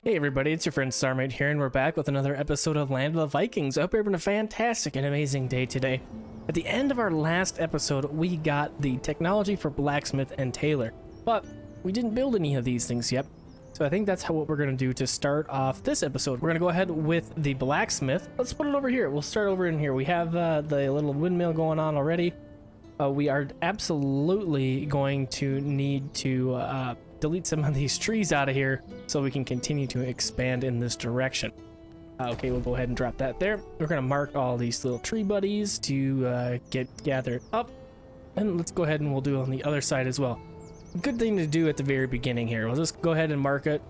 Hey everybody, it's your friend Sarmate here, and we're back with another episode of Land of the Vikings. I hope you're having a fantastic and amazing day today. At the end of our last episode, we got the technology for blacksmith and tailor, but we didn't build any of these things yet. So I think that's what we're going to do to start off this episode. We're going to go ahead with the blacksmith. Let's put it over here. We'll start over in here. We have the little windmill going on already. We are absolutely going to need to delete some of these trees out of here so we can continue to expand in this direction. Okay, we'll go ahead and drop that there. We're going to mark all these little tree buddies to get gathered up. And let's go ahead and we'll do it on the other side as well. Good thing to do at the very beginning here. We'll just go ahead and mark it,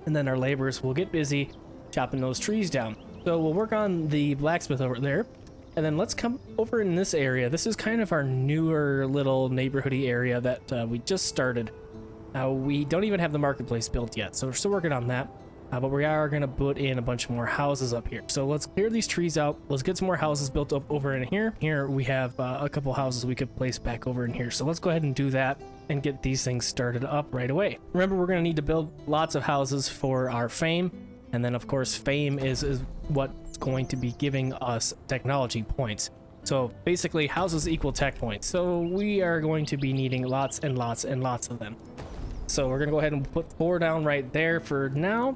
and then our laborers will get busy chopping those trees down. So we'll work on the blacksmith over there, and then let's come over in this area. This is kind of our newer little neighborhoody area that we just started. We don't even have the marketplace built yet, so we're still working on that. But we are going to put in a bunch more houses up here. So let's clear these trees out. Let's get some more houses built up over in here. Here we have a couple houses we could place back over in here. So let's go ahead and do that and get these things started up right away. Remember, we're going to need to build lots of houses for our fame. And then, of course, fame is what's going to be giving us technology points. So basically, houses equal tech points. So we are going to be needing lots and lots and lots of them. So we're going to go ahead and put 4 down right there for now.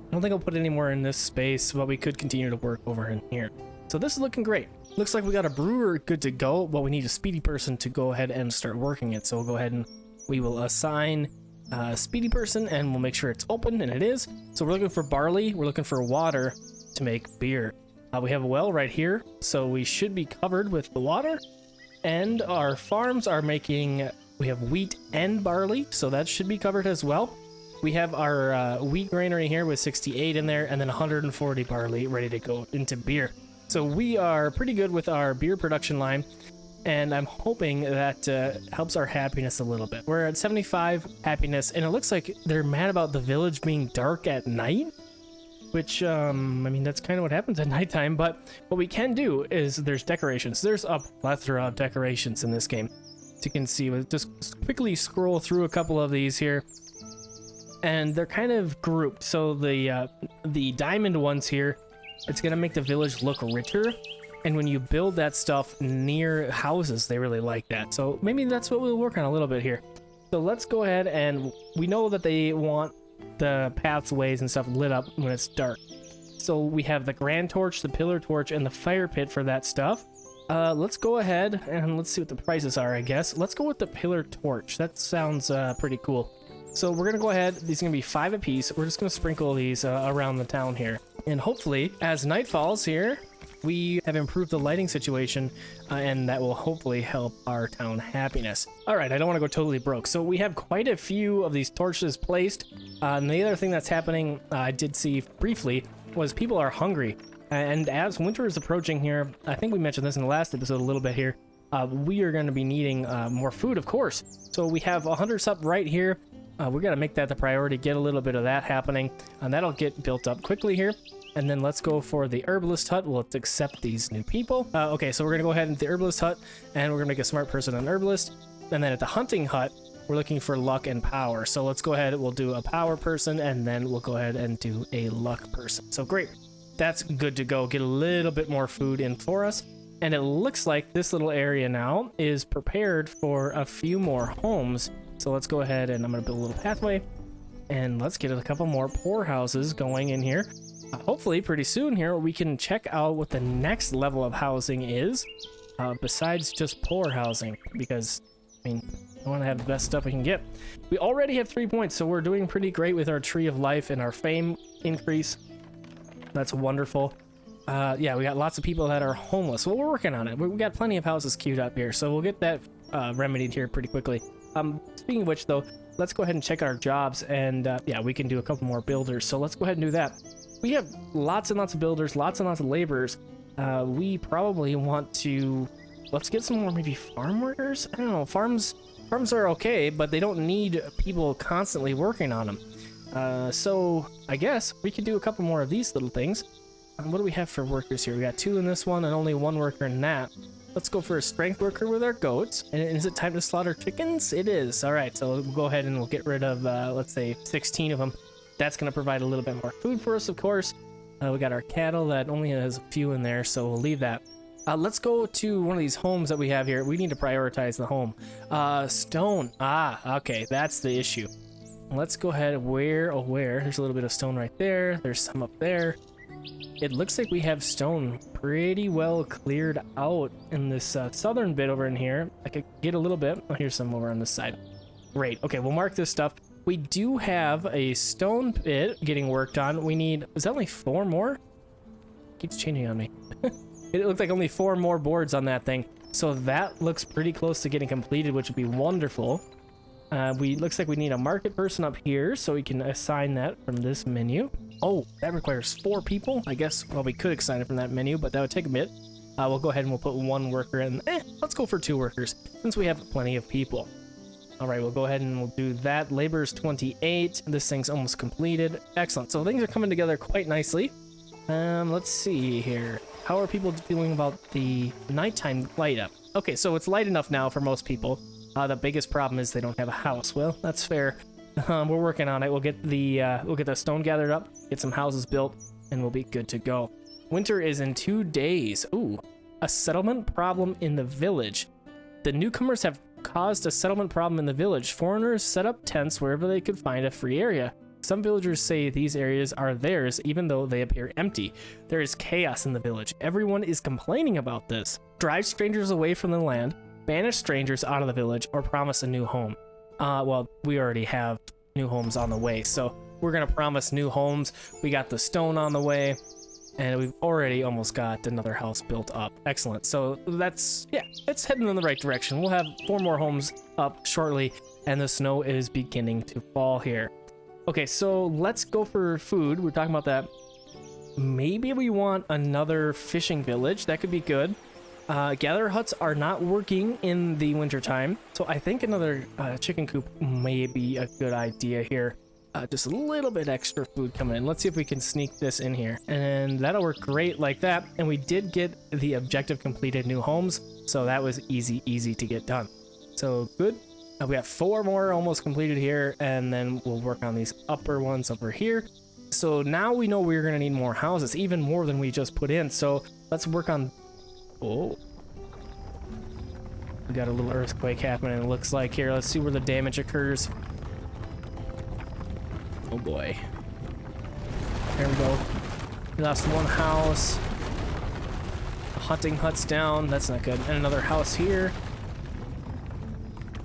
I don't think I'll put any more in this space, but we could continue to work over in here. So this is looking great. Looks like we got a brewer good to go, but we need a speedy person to go ahead and start working it. So we'll go ahead and we will assign a speedy person, and we'll make sure it's open, and it is. So we're looking for barley. We're looking for water to make beer. We have a well right here, so we should be covered with the water. And our farms are making... We have wheat and barley, so that should be covered as well. We have our wheat granary here with 68 in there, and then 140 barley ready to go into beer. So we are pretty good with our beer production line, and I'm hoping that helps our happiness a little bit. We're at 75 happiness, and it looks like they're mad about the village being dark at night, which, I mean, that's kind of what happens at nighttime, but what we can do is there's decorations. There's a plethora of decorations in this game. You can see, we'll just quickly scroll through a couple of these here, and they're kind of grouped. So the diamond ones here, it's gonna make the village look richer, and when you build that stuff near houses, they really like that. So maybe that's what we'll work on a little bit here. So let's go ahead, and we know that they want the pathways and stuff lit up when it's dark. So we have the grand torch, the pillar torch, and the fire pit for that stuff. Let's go ahead and let's see what the prices are, I guess. Let's go with the pillar torch. That sounds pretty cool. So we're going to go ahead. These are going to be 5 apiece. We're just going to sprinkle these around the town here. And hopefully, as night falls here, we have improved the lighting situation, and that will hopefully help our town happiness. All right, I don't want to go totally broke. So we have quite a few of these torches placed. And the other thing that's happening, I did see briefly, was people are hungry. And as winter is approaching here, I think we mentioned this in the last episode a little bit here, we are going to be needing more food, of course. So we have 100 sup right here. We're going to make that the priority, get a little bit of that happening, and that'll get built up quickly here. And then let's go for the herbalist hut. We'll accept these new people. Okay, so we're going to go ahead into the herbalist hut, and we're going to make a smart person an herbalist. And then at the hunting hut, we're looking for luck and power. So let's go ahead, we'll do a power person, and then we'll go ahead and do a luck person. So great. That's good to go. Get a little bit more food in for us. And it looks like this little area now is prepared for a few more homes. So let's go ahead, and I'm going to build a little pathway. And let's get a couple more poor houses going in here. Hopefully pretty soon here we can check out what the next level of housing is. Besides just poor housing. Because, I mean, I want to have the best stuff we can get. We already have 3 points, so we're doing pretty great with our tree of life and our fame increase. That's wonderful. Yeah, we got lots of people that are homeless. Well, we're working on it. We got plenty of houses queued up here, so we'll get that remedied here pretty quickly. Speaking of which, though, let's go ahead and check our jobs, and yeah, we can do a couple more builders. So let's go ahead and do that. We have lots and lots of builders, lots and lots of laborers. We probably want to... Let's get some more maybe farm workers? I don't know. Farms are okay, but they don't need people constantly working on them. So I guess we could do a couple more of these little things. What do we have for workers here? We got 2 in this one and only 1 worker in that. Let's go for a strength worker with our goats. And is it time to slaughter chickens? It is. All right, so we'll go ahead and we'll get rid of, let's say, 16 of them. That's going to provide a little bit more food for us, of course. We got our cattle that only has a few in there, so we'll leave that. Let's go to one of these homes that we have here. We need to prioritize the home. Stone. Okay, that's the issue. Let's go ahead. Where? There's a little bit of stone right there. There's some up there. It looks like we have stone pretty well cleared out in this southern bit over in here. I could get a little bit. Oh, here's some over on this side. Great. Okay, we'll mark this stuff. We do have a stone pit getting worked on. We need, is that only 4 more? Keeps changing on me. It looks like only 4 more boards on that thing. So that looks pretty close to getting completed, which would be wonderful. Looks like we need a market person up here, so we can assign that from this menu. Oh, that requires 4 people. I guess, well, we could assign it from that menu, but that would take a bit. We'll go ahead and we'll put 1 worker in. Let's go for 2 workers, since we have plenty of people. All right, we'll go ahead and we'll do that. Labor's 28. This thing's almost completed. Excellent. So things are coming together quite nicely. Let's see here. How are people feeling about the nighttime light up? Okay, so it's light enough now for most people. The biggest problem is they don't have a house. Well, that's fair. We're working on it. We'll get the stone gathered up, get some houses built, and we'll be good to go. Winter is in 2 days. Ooh, a settlement problem in the village. The newcomers have caused a settlement problem in the village. Foreigners set up tents wherever they could find a free area. Some villagers say these areas are theirs, even though they appear empty. There is chaos in the village. Everyone is complaining about this. Drive strangers away from the land, banish strangers out of the village, or promise a new home. Well, we already have new homes on the way, so we're gonna promise new homes. We got the stone on the way, and we've already almost got another house built up. Excellent. So that's, yeah, it's heading in the right direction. We'll have 4 more homes up shortly, and the snow is beginning to fall here. Okay, so let's go for food. We're talking about that. Maybe we want another fishing village. That could be good. Gather huts are not working in the wintertime, so I think another chicken coop may be a good idea here. Just a little bit extra food coming in. Let's see if we can sneak this in here. And that'll work great like that. And we did get the objective completed, new homes, so that was easy to get done. So good. We have 4 more almost completed here, and then we'll work on these upper ones over here. So now we know we're gonna need more houses, even more than we just put in. So let's work on, oh, we got a little earthquake happening, it looks like here. Let's see where the damage occurs. Oh boy. There we go. We lost 1 house. The hunting hut's down. That's not good. And another house here.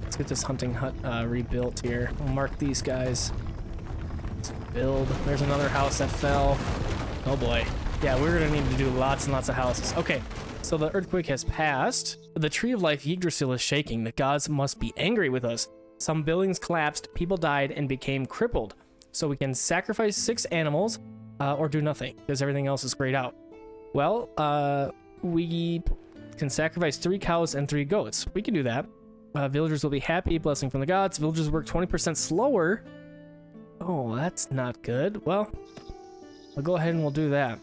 Let's get this hunting hut rebuilt here. We'll mark these guys. Let's build. There's another house that fell. Oh boy. Yeah, we're gonna need to do lots and lots of houses. Okay, so the earthquake has passed. The tree of life Yggdrasil is shaking. The gods must be angry with us. Some buildings collapsed, people died, and became crippled. So we can sacrifice 6 animals or do nothing because everything else is grayed out. Well, we can sacrifice 3 cows and 3 goats. We can do that. Villagers will be happy, blessing from the gods. Villagers work 20% slower. Oh, that's not good. Well, I'll go ahead and we'll do that.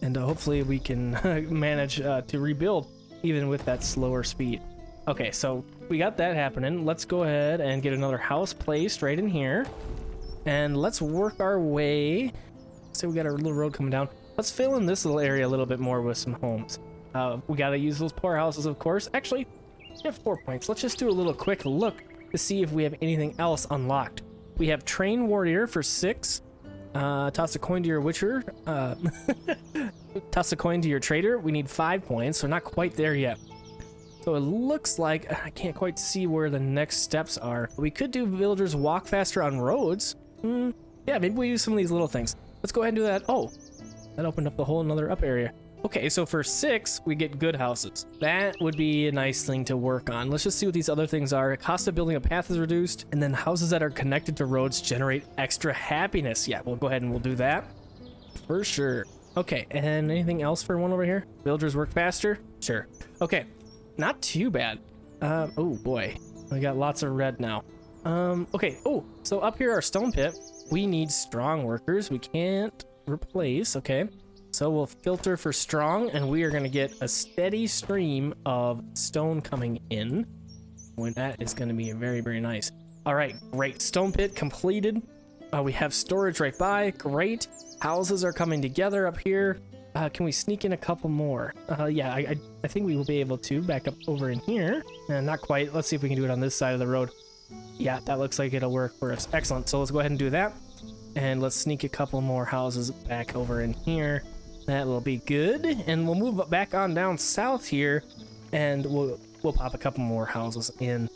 And hopefully we can manage to rebuild even with that slower speed. Okay, so we got that happening. Let's go ahead and get another house placed right in here. And let's work our way. So we got our little road coming down. Let's fill in this little area a little bit more with some homes. We got to use those poorhouses, of course. Actually, we have 4 points. Let's just do a little quick look to see if we have anything else unlocked. We have Train Warrior for 6. Toss a coin to your Witcher. Toss a coin to your Trader. We need 5 points, so not quite there yet. So it looks like I can't quite see where the next steps are. We could do villagers walk faster on roads. Yeah, maybe we use some of these little things. Let's go ahead and do that. Oh, that opened up a whole another up area. Okay, so for 6, we get good houses. That would be a nice thing to work on. Let's just see what these other things are. Cost of building a path is reduced, and then houses that are connected to roads generate extra happiness. Yeah, we'll go ahead and we'll do that for sure. Okay, and anything else for one over here? Villagers work faster? Sure. Okay, not too bad. Oh boy, we got lots of red now. Okay, oh, so up here, our stone pit, we need strong workers. We can't replace, okay. So we'll filter for strong, and we are gonna get a steady stream of stone coming in. When that is gonna be very, very nice. All right, great, stone pit completed. We have storage right by. Great. Houses are coming together up here. Can we sneak in a couple more? Yeah, I think we will be able to back up over in here. Not quite. Let's see if we can do it on this side of the road. Yeah, that looks like it'll work for us. Excellent. So let's go ahead and do that. And let's sneak a couple more houses back over in here. That will be good. And we'll move back on down south here. And we'll pop a couple more houses in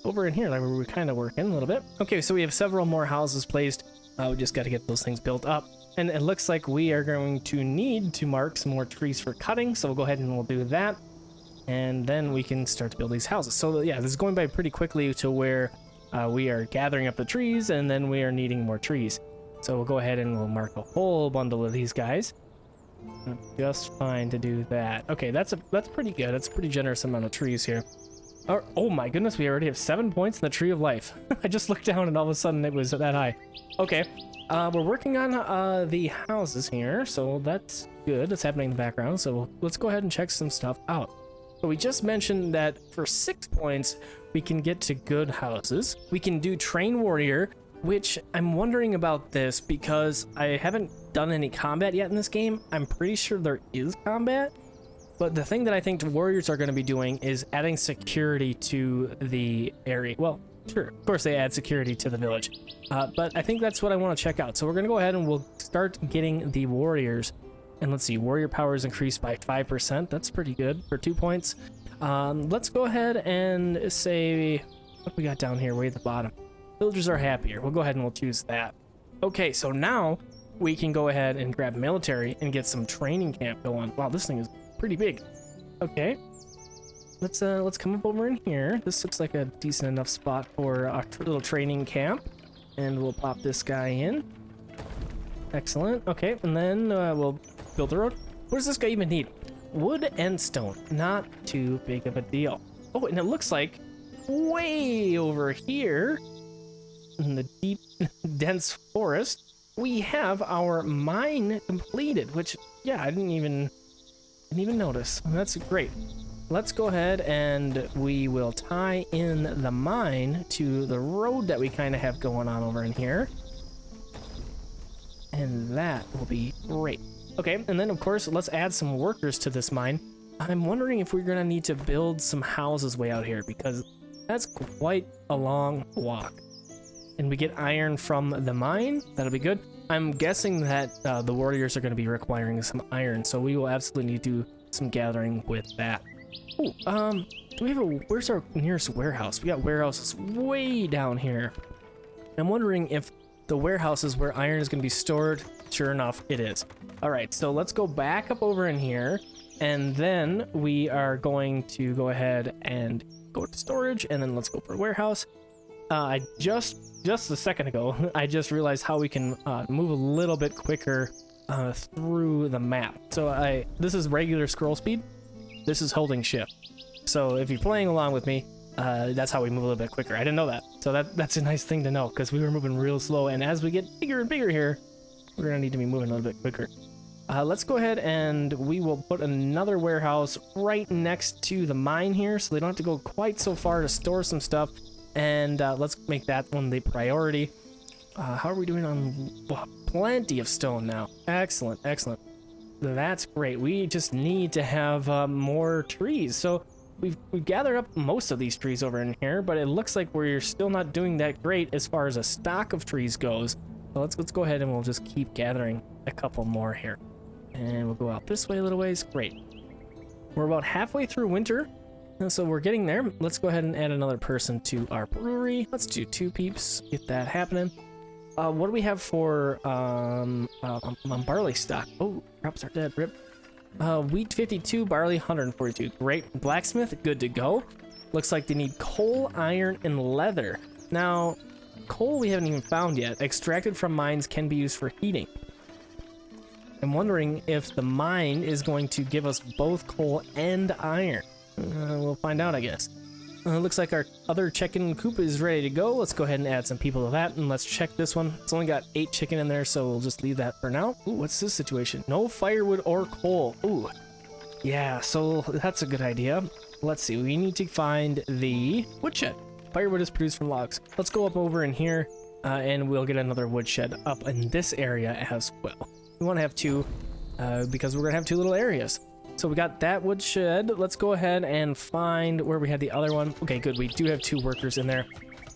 over in here, like where we're kind of working a little bit. Okay, so we have several more houses placed. We just got to get those things built up. And it looks like we are going to need to mark some more trees for cutting. So we'll go ahead and we'll do that. And then we can start to build these houses. So yeah, this is going by pretty quickly to where we are gathering up the trees and then we are needing more trees. So we'll go ahead and we'll mark a whole bundle of these guys. Just fine to do that. Okay, that's pretty good. That's a pretty generous amount of trees here. Oh my goodness, we already have 7 points in the Tree of Life. I just looked down and all of a sudden it was that high. Okay, we're working on the houses here, so that's good. That's happening in the background, so let's go ahead and check some stuff out. So we just mentioned that for 6 points, we can get to good houses. We can do Train Warrior, which I'm wondering about this because I haven't done any combat yet in this game. I'm pretty sure there is combat, but the thing that I think warriors are going to be doing is adding security to the area. Well, sure, of course they add security to the village, but I think that's what I want to check out. So we're going to go ahead and we'll start getting the warriors. And let's see, warrior power is increased by 5%. That's pretty good for 2 points. Let's go ahead and say, what we got down here way at the bottom? Villagers are happier. We'll go ahead and we'll choose that. Okay, so now we can go ahead and grab military and get some training camp going. Wow, this thing is pretty big. Okay, let's come up over in here. This looks like a decent enough spot for a little training camp, and we'll pop this guy in. Excellent. Okay, and then we'll build the road. What does this guy even need? Wood and stone. Not too big of a deal. Oh, and it looks like way over here in the deep, dense forest, we have our mine completed, which, yeah, I didn't even notice. That's great. Let's go ahead and we will tie in the mine to the road that we kind of have going on over in here. And that will be great. Okay, and then of course, let's add some workers to this mine. I'm wondering if we're gonna need to build some houses way out here because that's quite a long walk. And we get iron from the mine. That'll be good. I'm guessing that the warriors are going to be requiring some iron, so we will absolutely need to do some gathering with that. Oh, do we have where's our nearest warehouse? We got warehouses way down here. I'm wondering if the warehouse is where iron is going to be stored. Sure enough, it is. All right, so let's go back up over in here, and then we are going to go ahead and go to storage, and then let's go for warehouse. I just a second ago, I just realized how we can move a little bit quicker through the map. So this is regular scroll speed. This is holding shift. So if you're playing along with me, that's how we move a little bit quicker. I didn't know that. So that's a nice thing to know because we were moving real slow. And as we get bigger and bigger here, we're going to need to be moving a little bit quicker. Let's go ahead and we will put another warehouse right next to the mine here so they don't have to go quite so far to store some stuff. And let's make that one the priority. How are we doing on plenty of stone now? Excellent, excellent. That's great. We just need to have more trees. So we've gathered up most of these trees over in here, but it looks like we're still not doing that great as far as a stock of trees goes. So let's go ahead and we'll just keep gathering a couple more here. And we'll go out this way a little ways. Great. We're about halfway through winter. And so we're getting there. Let's go ahead and add another person to our brewery. Let's do 2 peeps. Get that happening. What do we have for barley stock? Oh, crops are dead. Rip. Wheat 52, barley 142. Great. Blacksmith, good to go. Looks like they need coal, iron, and leather. Now, coal we haven't even found yet. Extracted from mines can be used for heating. I'm wondering if the mine is going to give us both coal and iron. We'll find out, I guess. Looks like our other chicken coop is ready to go. Let's go ahead and add some people to that, and let's check this one. It's only got 8 chicken in there, so we'll just leave that for now. Ooh, what's this situation? No firewood or coal. Ooh, yeah, so that's a good idea. Let's see, we need to find the woodshed. Firewood is produced from logs. Let's go up over in here. and we'll get another woodshed up in this area as well. We want to have two because we're gonna have two little areas. So we got that woodshed. Let's go ahead and find where we had the other one. Okay, good. We do have two workers in there.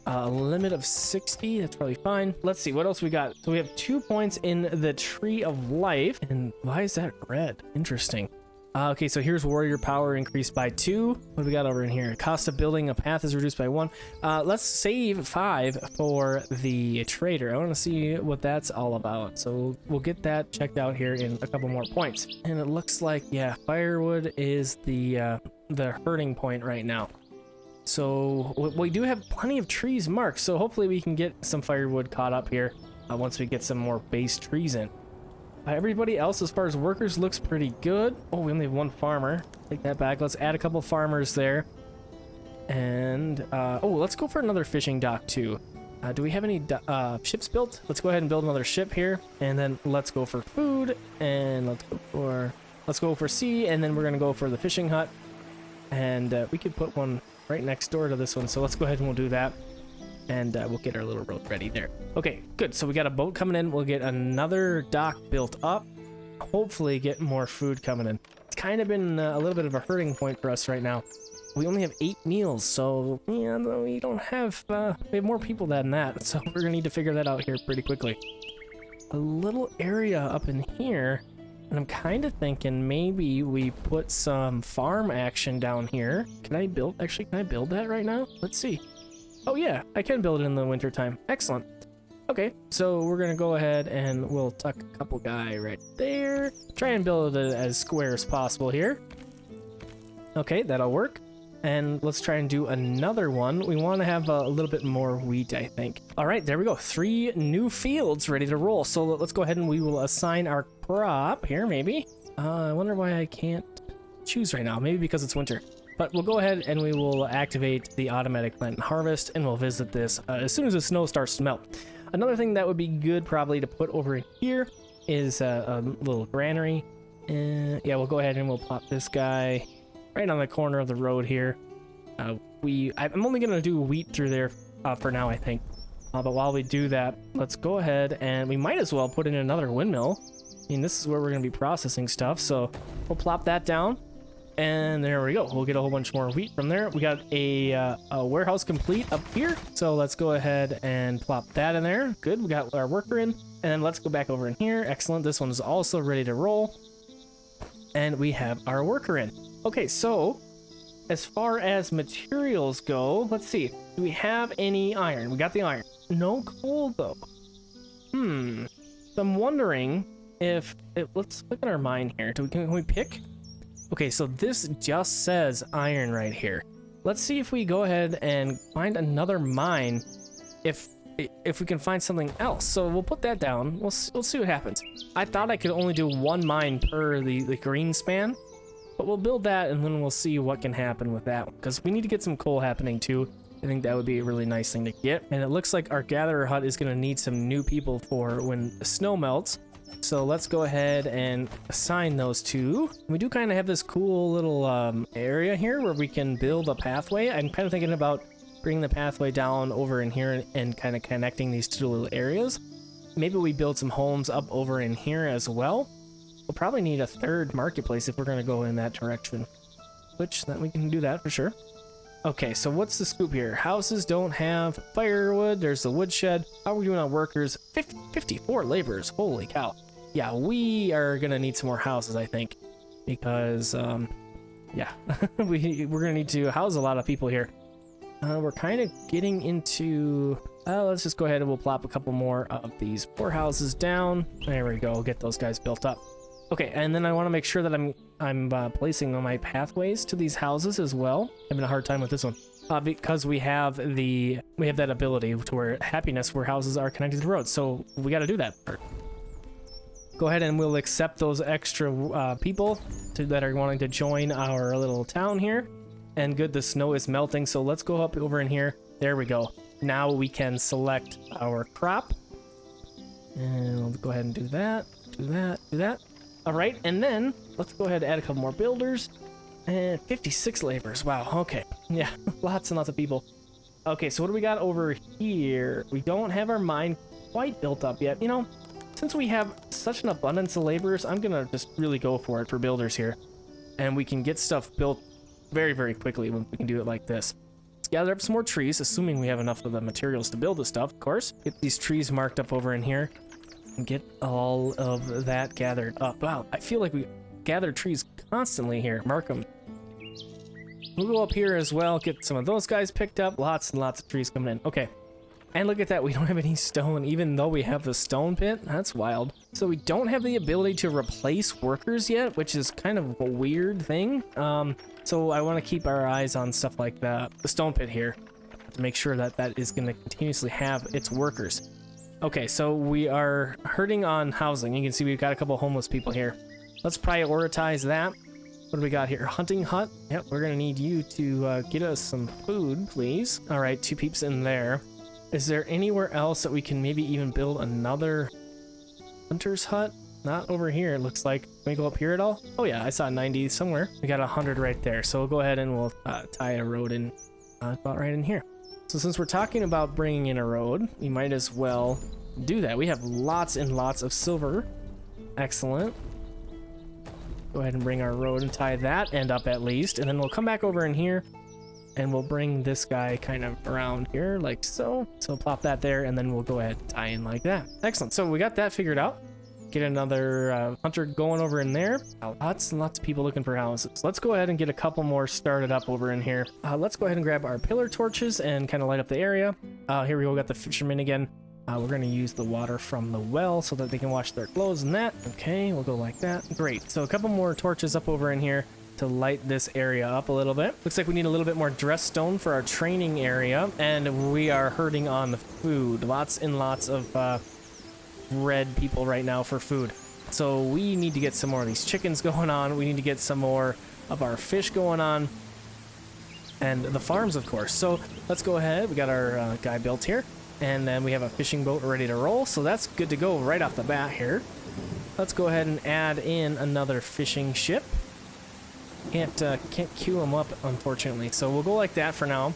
A limit of 60. That's probably fine. Let's see what else we got. So we have 2 points in the Tree of Life. And why is that red? Interesting. Okay, so here's warrior power increased by 2. What do we got over in here? Cost of building a path is reduced by 1. Let's save 5 for the trader. I want to see what that's all about. So we'll get that checked out here in a couple more points. And it looks like, yeah, firewood is the hurting point right now. So we do have plenty of trees marked. So hopefully we can get some firewood caught up here once we get some more base trees in. Everybody else, as far as workers, looks pretty good. Oh, we only have 1 farmer. Take that back. Let's add a couple farmers there. And, oh, let's go for another fishing dock, too. Do we have any ships built? Let's go ahead and build another ship here. And then let's go for food. And let's go for sea. And then we're going to go for the fishing hut. And we could put one right next door to this one. So let's go ahead and we'll do that. And we'll get our little road ready there. Okay, good. So we got a boat coming in. We'll get another dock built up. Hopefully get more food coming in. It's kind of been a little bit of a hurting point for us right now. We only have 8 meals, so yeah, we don't have, we have more people than that. So we're gonna need to figure that out here pretty quickly. A little area up in here, and I'm kind of thinking maybe we put some farm action down here. Can I build that right now? Let's see. Oh yeah, I can build it in the winter time. Excellent. Okay, so we're gonna go ahead and we'll tuck a couple guy right there. Try and build it as square as possible here. Okay, that'll work. And let's try and do another one. We want to have a little bit more wheat, I think. All right, there we go. 3 new fields ready to roll. So let's go ahead and we will assign our crop here, maybe. I wonder why I can't choose right now. Maybe because it's winter. But we'll go ahead and we will activate the automatic plant and harvest, and we'll visit this as soon as the snow starts to melt. Another thing that would be good probably to put over here is a little granary. Yeah, we'll go ahead and we'll pop this guy right on the corner of the road here. I'm only going to do wheat through there for now, I think. But while we do that, let's go ahead and we might as well put in another windmill. I mean, this is where we're going to be processing stuff, so we'll plop that down. And there we go. We'll get a whole bunch more wheat from there. We got a warehouse complete up here. So let's go ahead and plop that in there. Good. We got our worker in. And then let's go back over in here. Excellent. This one is also ready to roll. And we have our worker in. Okay, so as far as materials go, let's see. Do we have any iron? We got the iron. No coal, though. So I'm wondering if... let's look at our mine here. Can we pick? Okay, so this just says iron right here. Let's see if we go ahead and find another mine if we can find something else. So we'll put that down. We'll see what happens. I thought I could only do 1 mine per the green span, but we'll build that and then we'll see what can happen with that one, because we need to get some coal happening too. I think that would be a really nice thing to get. And it looks like our gatherer hut is going to need some new people for when the snow melts. So let's go ahead and assign those 2. We do kind of have this cool little area here where we can build a pathway. I'm kind of thinking about bringing the pathway down over in here and kind of connecting these 2 little areas. Maybe we build some homes up over in here as well. We'll probably need a 3rd marketplace if we're going to go in that direction, which then we can do that for sure. Okay, so what's the scoop here? Houses don't have firewood. There's the woodshed. How are we doing on workers? 54 laborers. Holy cow. Yeah, we are going to need some more houses, I think, because, yeah, we're going to need to house a lot of people here. We're kind of getting into, let's just go ahead and we'll plop a couple more of these 4 houses down. There we go. Get those guys built up. Okay, and then I want to make sure that I'm placing my pathways to these houses as well. Having a hard time with this one. Because we have that ability to where happiness where houses are connected to roads. So we got to do that. Go ahead and we'll accept those extra people that are wanting to join our little town here. And good, the snow is melting, so let's go up over in here. There we go. Now we can select our crop. And we'll go ahead and do that, do that, do that. All right, and then let's go ahead and add a couple more builders. And 56 laborers. Wow, okay. Yeah, lots and lots of people. Okay, so what do we got over here? We don't have our mine quite built up yet. You know, since we have such an abundance of laborers, I'm gonna just really go for it for builders here. And we can get stuff built very, very quickly when we can do it like this. Let's gather up some more trees, assuming we have enough of the materials to build the stuff, of course. Get these trees marked up over in here and get all of that gathered up. Wow, I feel like we gather trees constantly here. Mark them. We'll go up here as well, get some of those guys picked up. Lots and lots of trees coming in. Okay. And look at that, we don't have any stone, even though we have the stone pit. That's wild. So we don't have the ability to replace workers yet, which is kind of a weird thing. So I want to keep our eyes on stuff like the stone pit here to make sure that that is going to continuously have its workers. Okay, so we are hurting on housing. You can see we've got a couple homeless people here. Let's prioritize that. What do we got here? Hunting hut. Yep, we're going to need you to get us some food, please. All right, 2 peeps in there. Is there anywhere else that we can maybe even build another hunter's hut? Not over here, it looks like. Can we go up here at all? Oh yeah, I saw 90 somewhere. We got 100 right there. So we'll go ahead and we'll tie a road in about right in here. So since we're talking about bringing in a road, we might as well do that. We have lots and lots of silver. Excellent. Go ahead and bring our road and tie that end up at least. And then we'll come back over in here. And we'll bring this guy kind of around here like so. So pop that there and then we'll go ahead and tie in like that. Excellent. So we got that figured out. Get another hunter going over in there. Lots and lots of people looking for houses. Let's go ahead and get a couple more started up over in here. Let's go ahead and grab our pillar torches and kind of light up the area. Here we go. Got the fishermen again. We're going to use the water from the well so that they can wash their clothes and that. Okay, we'll go like that. Great. So a couple more torches up over in here to light this area up a little bit. Looks like we need a little bit more dress stone for our training area, and we are hurting on the food. Lots and lots of red people right now for food. So we need to get some more of these chickens going on. We need to get some more of our fish going on, and the farms, of course. So let's go ahead. We got our guy built here, and then we have a fishing boat ready to roll. So that's good to go right off the bat here. Let's go ahead and add in another fishing ship. Can't queue them up, unfortunately. So we'll go like that for now.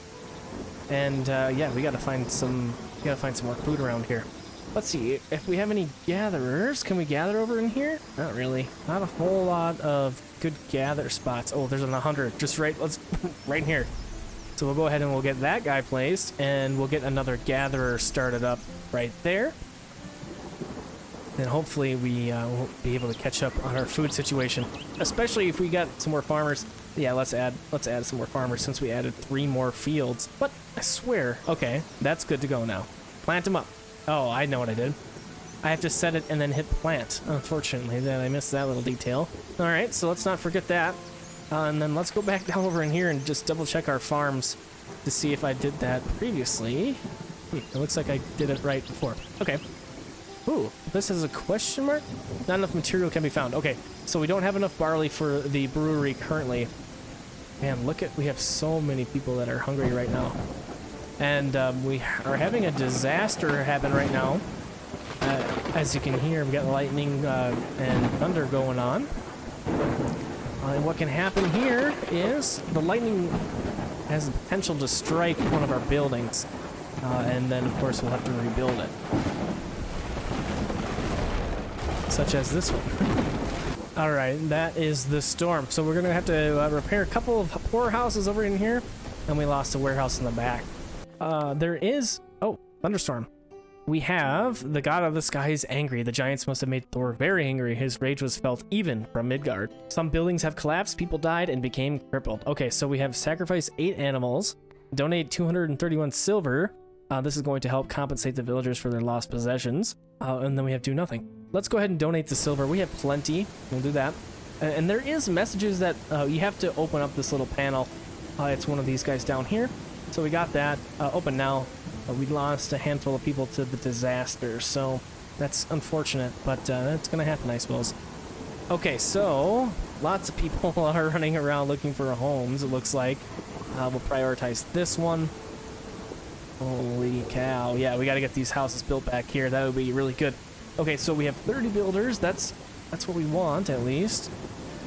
And yeah, we gotta find some more food around here. Let's see if we have any gatherers. Can we gather over in here? Not really. Not a whole lot of good gather spots. Oh, there's an 100 just right. Let's right here. So we'll go ahead and we'll get that guy placed, and we'll get another gatherer started up right there. Then hopefully we will be able to catch up on our food situation, especially if we got some more farmers. Yeah, let's add some more farmers since we added 3 more fields. But I swear, okay, that's good to go now. Plant them up. Oh, I know what I did. I have to set it and then hit plant. Unfortunately, then I missed that little detail. All right, so let's not forget that. And then let's go back down over in here and just double check our farms to see if I did that previously. It looks like I did it right before. Okay. Ooh, this is a question mark? Not enough material can be found. Okay, so we don't have enough barley for the brewery currently. Man, we have so many people that are hungry right now. And we are having a disaster happen right now. As you can hear, we got lightning and thunder going on. And what can happen here is the lightning has the potential to strike one of our buildings. And then, of course, we'll have to rebuild it. Such as this one. All right, that is the storm. So we're gonna have to repair a couple of poor houses over in here, and we lost a warehouse in the back. There is, oh, thunderstorm. We have the god of the sky is angry. The giants must have made Thor very angry. His rage was felt even from Midgard. Some buildings have collapsed, people died, and became crippled. Okay, so we have sacrificed 8 animals, donate 231 silver. This is going to help compensate the villagers for their lost possessions. And then we have do nothing. Let's go ahead and donate the silver. We have plenty. We'll do that. And there is messages that you have to open up this little panel. It's one of these guys down here. So we got that. Open now. We lost a handful of people to the disaster. So that's unfortunate, but that's going to happen, I suppose. Okay, so lots of people are running around looking for homes, it looks like. We'll prioritize this one. Holy cow. Yeah, we got to get these houses built back here. That would be really good. Okay, so we have 30 builders. That's what we want, at least.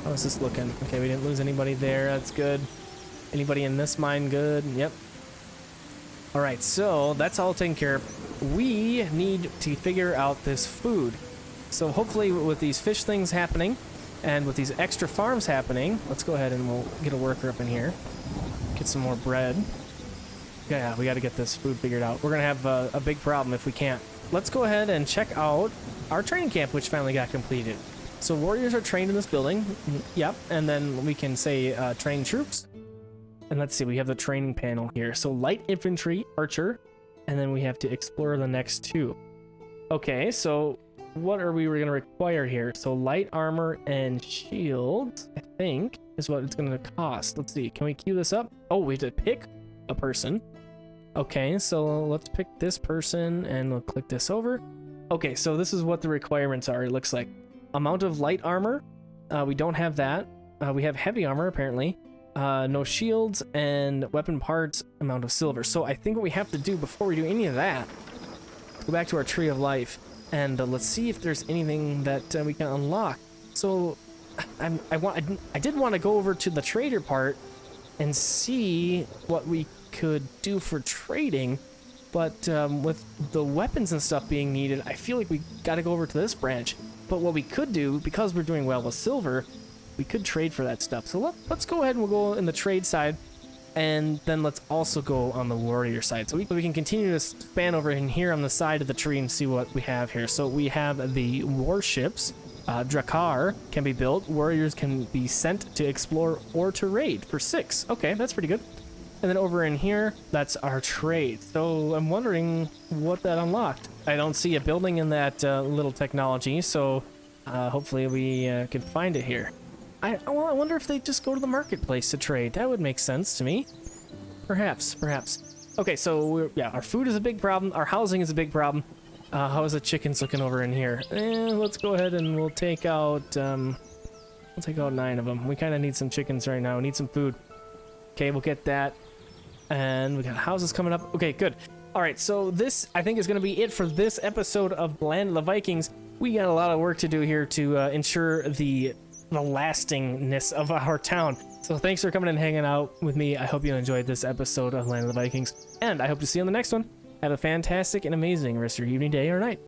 How is this looking? Okay, we didn't lose anybody there. That's good. Anybody in this mine? Good. Yep. All right, so that's all taken care of. We need to figure out this food. So hopefully with these fish things happening and with these extra farms happening, let's go ahead and we'll get a worker up in here. Get some more bread. Yeah, we got to get this food figured out. We're going to have a big problem if we can't. Let's go ahead and check out our training camp, which finally got completed. So warriors are trained in this building. Yep, and then we can say train troops. And let's see, we have the training panel here. So light infantry, archer, and then we have to explore the next two. Okay, so what are we going to require here? So light armor and shields, I think, is what it's going to cost. Let's see, can we queue this up? Oh, we have to pick a person. Okay, so let's pick this person and we'll click this over. Okay, so this is what the requirements are, it looks like. Amount of light armor, we don't have that. We have heavy armor, apparently. No shields, and weapon parts, amount of silver. So I think what we have to do before we do any of that, go back to our tree of life, and let's see if there's anything that we can unlock. So I did want to go over to the trader part and see what we could do for trading, but with the weapons and stuff being needed, I feel like we got to go over to this branch. But what we could do, because we're doing well with silver, we could trade for that stuff. So let's go ahead and we'll go in the trade side, and then let's also go on the warrior side. So we can continue to span over in here on the side of the tree and see what we have here. So we have the warships. Drakkar can be built. Warriors can be sent to explore or to raid for 6. Okay, that's pretty good. And then over in here, that's our trade. So I'm wondering what that unlocked. I don't see a building in that little technology, so hopefully we can find it here. I wonder if they just go to the marketplace to trade. That would make sense to me. Perhaps. Okay, so our food is a big problem. Our housing is a big problem. How is the chickens looking over in here? Let's go ahead and we'll take out 9 of them. We kind of need some chickens right now. We need some food. Okay, we'll get that. And we got houses coming up. Okay, good. All right, so this, I think, is going to be it for this episode of Land of the Vikings. We got a lot of work to do here to ensure the lastingness of our town. So thanks for coming and hanging out with me. I hope you enjoyed this episode of Land of the Vikings, and I hope to see you on the next one. Have a fantastic and amazing rest of your evening, day, or night.